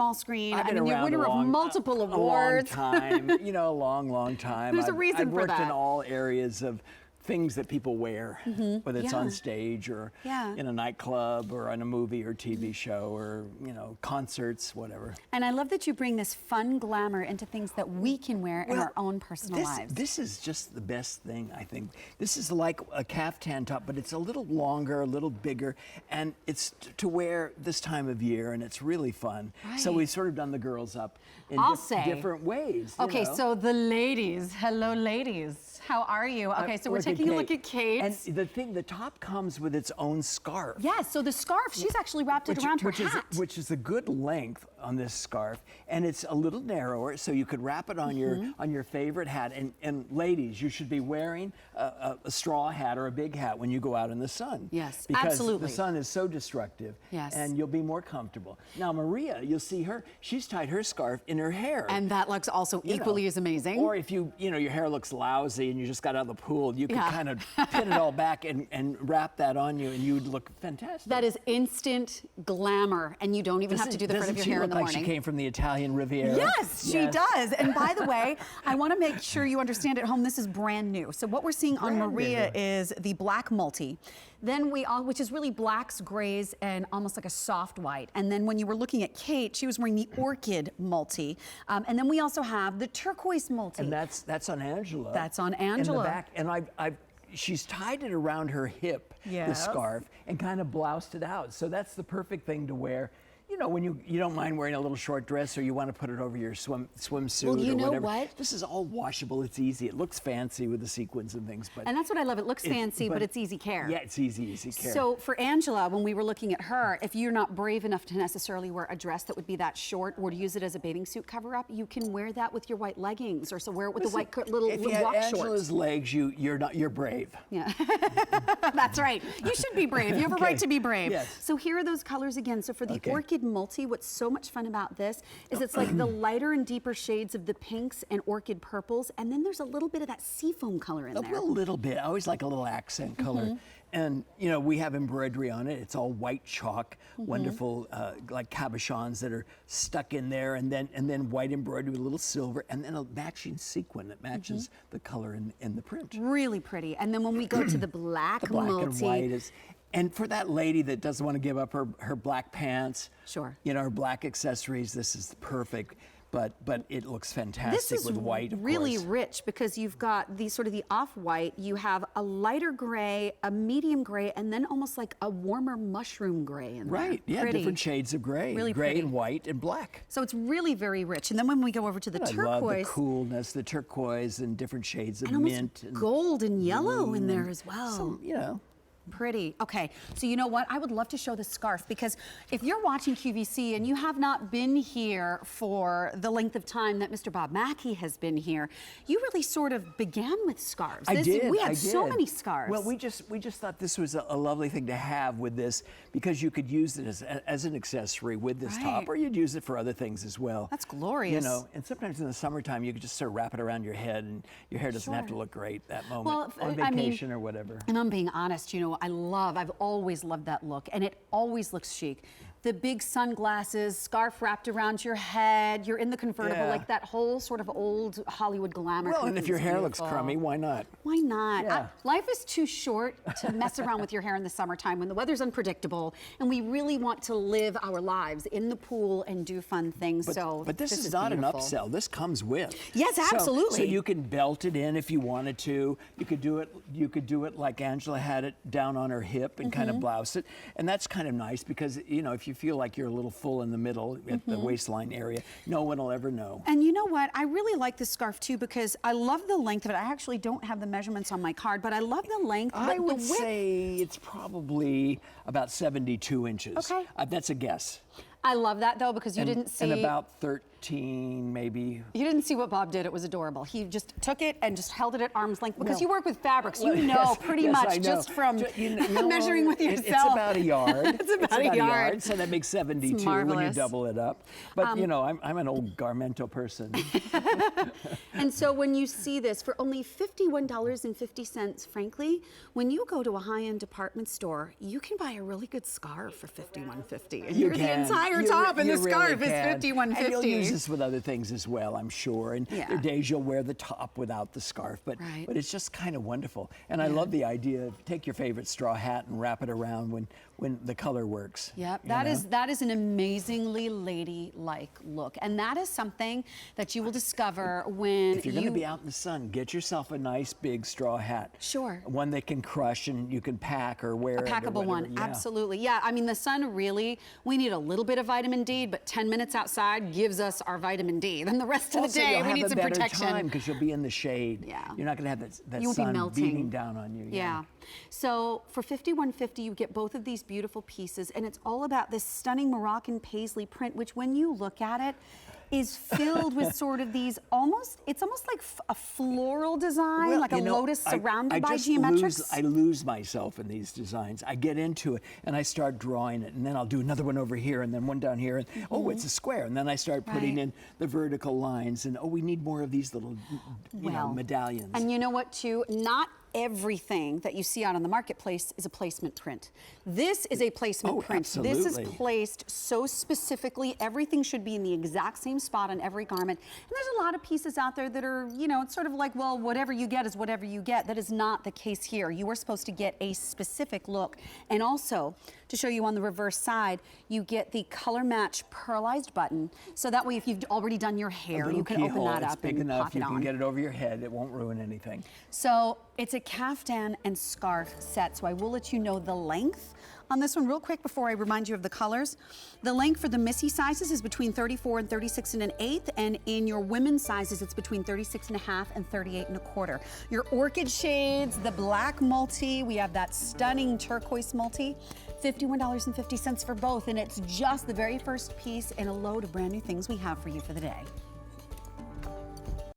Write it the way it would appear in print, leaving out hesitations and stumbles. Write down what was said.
small screen. I've been I mean, you're winner of multiple awards. A long time, you know, a long time. There's a reason I've for worked that. in all areas of things that people wear, whether it's on stage or in a nightclub or on a movie or TV show or, you know, concerts, whatever. And I love that you bring this fun glamour into things that we can wear in our own personal lives. This is just the best thing, I think. This is like a caftan top, but it's a little longer, a little bigger, and it's to wear this time of year, and it's really fun. Right. So we've sort of done the girls up in different ways. Okay, you know? so the ladies, hello ladies. How are you? Okay, so we're taking a look at Kate's. And the top comes with its own scarf. Yes, so the scarf, she's actually wrapped it around her hat. Which is a good length on this scarf, and it's a little narrower, so you could wrap it on your favorite hat. And ladies, you should be wearing a straw hat or a big hat when you go out in the sun. Yes, because absolutely. the sun is so destructive. Yes. And you'll be more comfortable. Now Maria, you'll see her. She's tied her scarf in her hair. And that looks also equally as amazing. Or if your hair looks lousy and you just got out of the pool, you could kind of pin it all back and wrap that on you, and you'd look fantastic. That is instant glamour, and you don't even have to do the front of your hair in the morning. Doesn't she look like she came from the Italian Riviera? Yes, she does. And by the way, I want to make sure you understand at home, this is brand new. So what we're seeing on Maria is the black multi. Then which is really blacks, grays, and almost like a soft white. And then when you were looking at Kate, she was wearing the orchid multi. And then we also have the turquoise multi. And that's on Angela. That's on Angela. In the back. And she's tied it around her hip, the scarf, and kind of bloused it out. So that's the perfect thing to wear. You know, when you don't mind wearing a little short dress, or you want to put it over your swimsuit well, you or know whatever. What? This is all washable. It's easy. It looks fancy with the sequins and things, but and that's what I love. It looks fancy, but it's easy care. Yeah, it's easy care. So for Angela, when we were looking at her, if you're not brave enough to necessarily wear a dress that would be that short, or to use it as a bathing suit cover-up, you can wear that with your white leggings, or so wear it with the white little walk shorts. If you have Angela's legs, you're brave. Yeah, that's right. You should be brave. You have a right to be brave. Yes. So here are those colors again. So for the orchid multi, what's so much fun about this is it's like the lighter and deeper shades of the pinks and orchid purples, and then there's a little bit of that seafoam color in there. A little bit. I always like a little accent color. And, you know, we have embroidery on it. It's all white chalk, wonderful, like cabochons that are stuck in there, and then white embroidery with a little silver, and then a matching sequin that matches the color in the print. Really pretty. And then when we go to the black multi. And white is. And for that lady that doesn't want to give up her black pants, you know, her black accessories, this is perfect. But it looks fantastic with white, of course. This is really rich because you've got the sort of the off-white, you have a lighter gray, a medium gray, and then almost like a warmer mushroom gray in there. Right, yeah, different shades of gray. Really gray pretty. And white and black. So it's really very rich. And then when we go over to the turquoise. I love the coolness, the turquoise and different shades of and mint. And gold and yellow in there as well. So, you know. Pretty. Okay, so you know what? I would love to show the scarf, because if you're watching QVC and you have not been here for the length of time that Mr. Bob Mackie has been here, you really sort of began with scarves. I did. We had so many scarves. Well, we just thought this was a lovely thing to have with this, because you could use it as an accessory with this top, or you'd use it for other things as well. That's glorious. You know, and sometimes in the summertime you could just sort of wrap it around your head, and your hair doesn't have to look great that moment, on vacation or whatever. And I'm being honest, you know, I've always loved that look, and it always looks chic. The big sunglasses, scarf wrapped around your head, you're in the convertible, like that whole sort of old Hollywood glamour. Well, and if your hair looks crummy, why not? Why not? Yeah. Life is too short to mess around with your hair in the summertime when the weather's unpredictable, and we really want to live our lives in the pool and do fun things. But this is not beautiful. an upsell. This comes with. Yes, absolutely. So you can belt it in if you wanted to. You could do it. You could do it like Angela had it down on her hip and kind of blouse it, and that's kind of nice because, you know, if you feel like you're a little full in the middle at the waistline area, no one will ever know. And you know what? I really like this scarf too, because I love the length of it. I actually don't have the measurements on my card, but I love the length. I would say it's probably about 72 inches. Okay. That's a guess. I love that though, because you didn't see. And about 15, maybe. You didn't see what Bob did. It was adorable. He just took it and just held it at arm's length because Well, you work with fabrics. You well, know yes, pretty yes, much I know. just from measuring with yourself. It's about a yard. It's about a yard. So that makes 72 when you marvelous. double it up. But you know, I'm an old garmento person. And so when you see this for only $51.50, frankly, when you go to a high-end department store, you can buy a really good scarf for $51.50. And you're the entire top, and the scarf is $51.50. And you'll use this with other things as well, I'm sure. And there are days you'll wear the top without the scarf, but it's just kind of wonderful. And I love the idea of take your favorite straw hat and wrap it around when the color works. Yep, that is an amazingly ladylike look, and that is something that you will discover when if you're going to be out in the sun, get yourself a nice big straw hat. Sure. One that can crush and you can pack or wear. A packable one, absolutely. Yeah, I mean the sun really, we need a little bit of vitamin D, but 10 minutes outside gives us our vitamin D. Then the rest of the day we need some protection. Because you'll be in the shade. Yeah. You're not going to have that You'll sun be melting. beating down on you. Yeah. So for $51.50, you get both of these beautiful pieces, and it's all about this stunning Moroccan Paisley print, which when you look at it, is filled with sort of these it's almost like a floral design, like a lotus surrounded by geometrics. I lose myself in these designs. I get into it and I start drawing it, and then I'll do another one over here and then one down here, and oh, it's a square, and then I start putting in the vertical lines, and oh, we need more of these little you know, medallions. And you know what too? Not everything that you see out on the marketplace is a placement print. This is a placement print. Absolutely. This is placed so specifically. Everything should be in the exact same spot on every garment. And there's a lot of pieces out there that are, you know, it's sort of like, well, whatever you get is whatever you get. That is not the case here. You are supposed to get a specific look. And also, to show you on the reverse side, you get the color match pearlized button. So that way, if you've already done your hair, you can open that up and pop it on. You can get it over your head. It won't ruin anything. So it's a caftan and scarf set. So I will let you know the length on this one real quick before I remind you of the colors. The length for the Missy sizes is between 34 and 36 and an eighth, and in your women's sizes, it's between 36 and a half and 38 and a quarter. Your orchid shades, the black multi, we have that stunning turquoise multi, $51.50 for both, and it's just the very first piece in a load of brand new things we have for you for the day.